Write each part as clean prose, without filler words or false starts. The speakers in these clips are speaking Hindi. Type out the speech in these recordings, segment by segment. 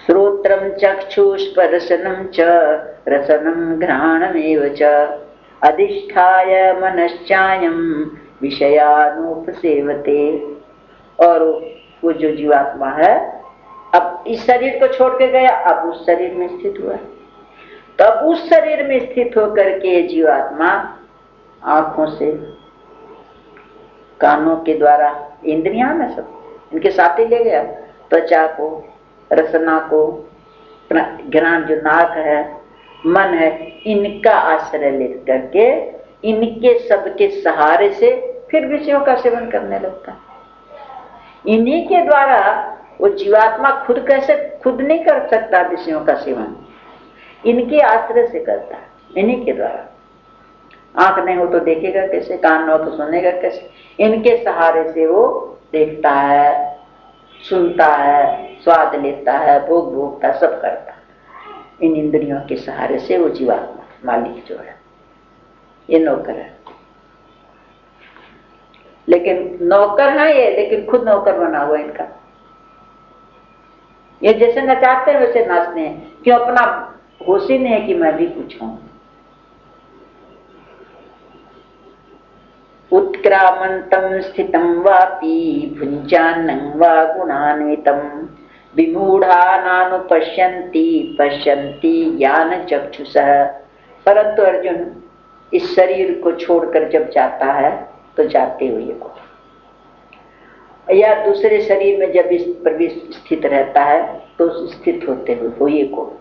श्रोत्रं चक्षुस्पर्शनं च रसनं घ्राणमेव च अधिष्ठाय मनश्चायं विषयानुपसेवते। और वो जो जीवात्मा है अब इस शरीर को छोड़ के गया, अब उस शरीर में स्थित हुआ, तब उस शरीर में स्थित होकर के जीवात्मा आंखों से, कानों के द्वारा, इंद्रियां में सब इनके साथ ही ले गया, त्वचा को, रसना को, घ्राण जो नाक है, मन है, इनका आश्रय लेकर के इनके सबके सहारे से फिर विषयों का सेवन करने लगता है। इन्हीं के द्वारा वो जीवात्मा खुद कैसे, खुद नहीं कर सकता विषयों का सेवन, इनके आश्रय से करता है, इन्हीं के द्वारा। आंख नहीं हो तो देखेगा कैसे, कान न हो तो सुनेगा कैसे, इनके सहारे से वो देखता है, सुनता है, स्वाद लेता है, भोग भोगता, सब करता है। इन इंद्रियों के सहारे से वो जीवात्मा, मालिक जो है, ये नौकर है। लेकिन नौकर है ये, लेकिन खुद नौकर बना हुआ इनका। ये जैसे नचाते हैं वैसे नाचते हैं, क्यों? अपना होश ही नहीं है कि मैं भी कुछ हूं। उत्क्रामंतम स्थितम वापि भुंजानं वा गुणान्वितम विमूढ़ा नानुपश्यन्ति पश्यन्ति ज्ञान चक्षुषः। परंतु अर्जुन इस शरीर को छोड़कर जब जाता है तो जाते हुए को, या दूसरे शरीर में जब इस प्रवेश स्थित रहता है तो स्थित होते हुए को,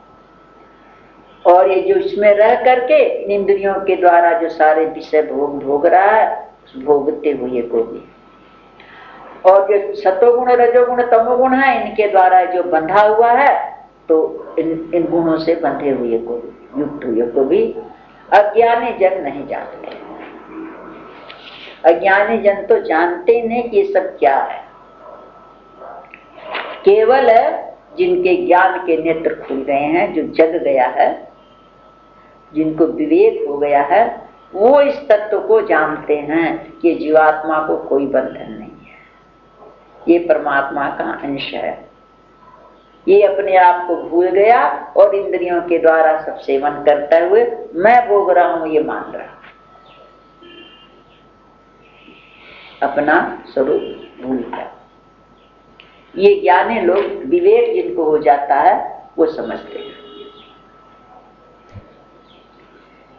और ये जो इसमें रह करके इंद्रियों के द्वारा जो सारे विषय भोग रहा है, भोगते हुए को भी, और जो सतोगुण, रजोगुण, तमोगुण है, इनके द्वारा जो बंधा हुआ है, तो इन गुणों से बंधे हुए को भी, युक्त हुए को भी अज्ञानी जन नहीं जानते। अज्ञानी जन तो जानते नहीं कि ये सब क्या है। केवल जिनके ज्ञान के नेत्र खुल गए हैं, जो जग गया है, जिनको विवेक हो गया है, वो इस तत्व को जानते हैं कि जीवात्मा को कोई बंधन नहीं है, ये परमात्मा का अंश है। ये अपने आप को भूल गया और इंद्रियों के द्वारा सब सेवन करते हुए मैं भोग रहा हूं ये मान रहा, अपना स्वरूप भूल गया। ये ज्ञानी लोग, विवेक जिनको हो जाता है, वो समझते हैं।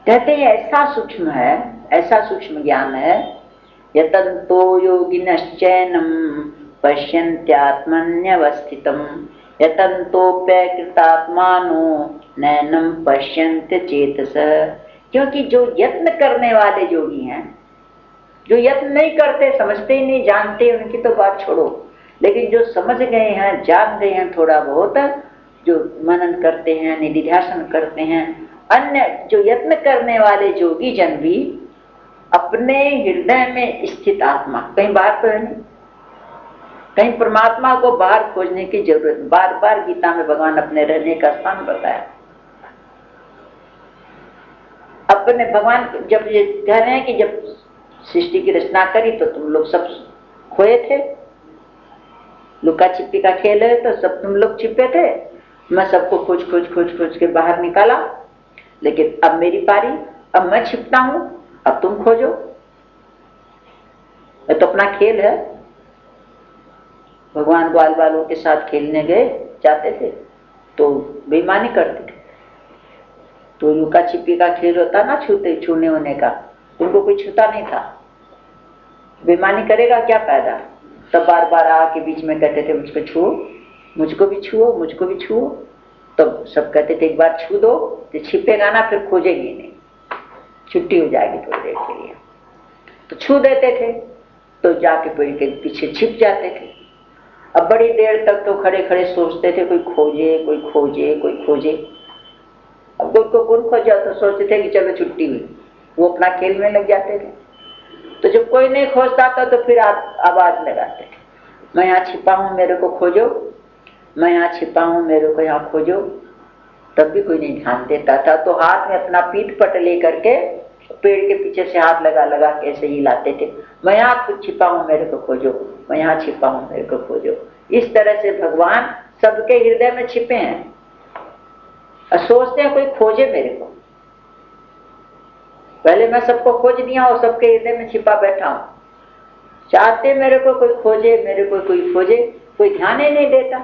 कहते हैं ऐसा सूक्ष्म है, ऐसा सूक्ष्म ज्ञान है, यतन्तो योगिनश्चैनं पश्यन्त्यात्मन्यवस्थितं यतन्तोप्यकृतात्मानो नैनं पश्यन्त्य चेतसः। क्योंकि जो यत्न करने वाले योगी हैं, जो यत्न नहीं करते, समझते ही नहीं, जानते, उनकी तो बात छोड़ो, लेकिन जो समझ गए हैं, जान गए हैं थोड़ा बहुत, जो मनन करते हैं, निधिध्यासन करते हैं, अन्य जो यत्न करने वाले योगी जन भी अपने हृदय में स्थित आत्मा, कहीं बाहर तो है नहीं, कहीं परमात्मा को बाहर खोजने की जरूरत। बार बार गीता में भगवान अपने रहने का स्थान बताया। अपने भगवान जब ये कह रहे हैं कि जब सृष्टि की रचना करी तो तुम लोग सब खोए थे, लुका छिपी का खेल है तो सब तुम लोग छिपे थे, मैं सबको खोज खोज खोज खोज के बाहर निकाला, लेकिन अब मेरी पारी, अब मैं छिपता हूं, अब तुम खोजो। ये तो अपना खेल है। भगवान ग्वाल बालों के साथ खेलने गए जाते थे तो बेईमानी करते थे, तो लुका छिपी का खेल होता ना, छूने होने का, उनको कोई छूता नहीं था। बेईमानी करेगा क्या फायदा? तब बार बार आके बीच में कहते थे मुझको छुओ, मुझको भी छुओ, मुझको भी छुओ। तब सब कहते थे एक बार छू दो तो छिपेगा ना, फिर खोजेंगे नहीं, छुट्टी हो जाएगी थोड़ी देर के लिए। तो छू देते थे तो जाके पेड़ के पीछे छिप जाते थे। अब बड़ी देर तक तो खड़े खड़े सोचते थे कोई खोजे, कोई खोजे, कोई खोजे। अब कोई को कौन खोजा तो सोचते थे कि चलो छुट्टी हुई, वो अपना खेल में लग जाते थे। तो जब कोई नहीं खोजता था तो फिर आवाज लगाते थे, मैं यहाँ छिपा हूँ मेरे को खोजो, मैं यहाँ छिपा हूँ मेरे को यहाँ खोजो। तब भी कोई नहीं ध्यान देता था, तो हाथ में अपना पीठ पट ले करके पेड़ के पीछे से हाथ लगा लगा के ऐसे ही लाते थे, मैं यहाँ खुद छिपा हूँ मेरे को खोजो, मैं यहाँ छिपा हूँ मेरे को खोजो। इस तरह से भगवान सबके हृदय में छिपे हैं और सोचते हैं कोई खोजे मेरे को। पहले मैं सबको खोज लिया और सबके हृदय में छिपा बैठा हूं। चाहते मेरे को कोई खोजे, मेरे को कोई खोजे, कोई ध्यान ही नहीं देता।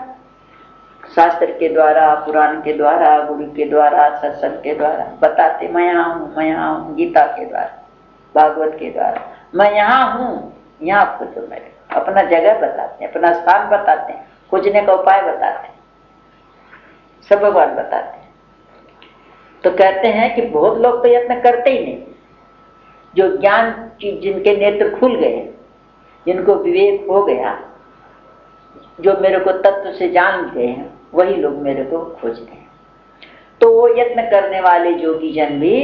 शास्त्र के द्वारा, पुराण के द्वारा, गुरु के द्वारा, सत्संग के द्वारा बताते मैं यहाँ हूँ, गीता के द्वारा, भागवत के द्वारा मैं यहाँ हूँ, यहाँ खोजो मेरे। अपना जगह बताते हैं, अपना स्थान बताते हैं, खोजने का उपाय बताते हैं, सब भगवान बताते हैं। तो कहते हैं कि बहुत लोग तो यत्न करते ही नहीं। जो ज्ञान की जिनके नेत्र खुल गए, जिनको विवेक हो गया, जो मेरे को तत्व से जान गए हैं, वही लोग मेरे को खोजते हैं। तो वो यत्न करने वाले योगी जन भी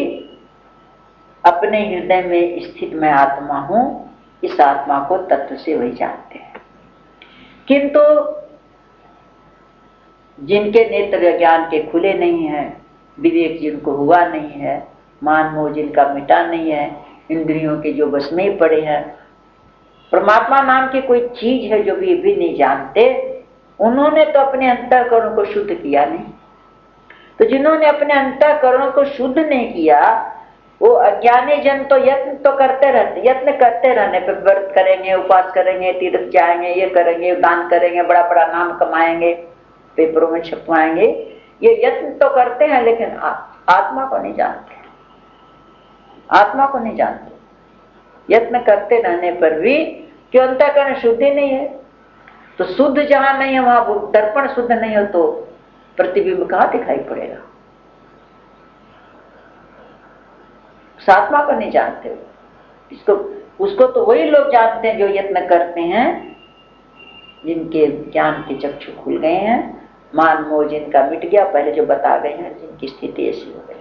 अपने हृदय में स्थित मैं आत्मा हूं, इस आत्मा को तत्व से वही जानते हैं। किंतु जिनके नेत्र ज्ञान के खुले नहीं है, विवेक जिनको हुआ नहीं है, मान मोह जिनका मिटा नहीं है, इंद्रियों के जो बस में ही पड़े हैं, परमात्मा नाम की कोई चीज है जो भी नहीं जानते, उन्होंने तो अपने अंतःकरण को शुद्ध किया नहीं। तो जिन्होंने अपने अंतःकरण को शुद्ध नहीं किया, वो अज्ञानी जन तो यत्न तो करते रहते, यत्न करते रहने पे व्रत करेंगे, उपवास करेंगे, तीर्थ जाएंगे, ये करेंगे, दान करेंगे, बड़ा बड़ा नाम कमाएंगे, पेपरों में छपवाएंगे, ये यत्न तो करते हैं, लेकिन आत्मा को नहीं जानते, आत्मा को नहीं जानते। यत्न करते रहने पर भी क्यों अंतःकरण शुद्ध ही नहीं है। तो शुद्ध जहां नहीं है, वहां दर्पण शुद्ध नहीं हो तो प्रतिबिंब कहां दिखाई पड़ेगा। उस आत्मा को नहीं जानते हो, इसको उसको तो वही लोग जानते हैं जो यत्न करते हैं, जिनके ज्ञान के चक्षु खुल गए हैं, मान मोह जिनका मिट गया, पहले जो बता गए हैं, जिनकी स्थिति ऐसी हो गई।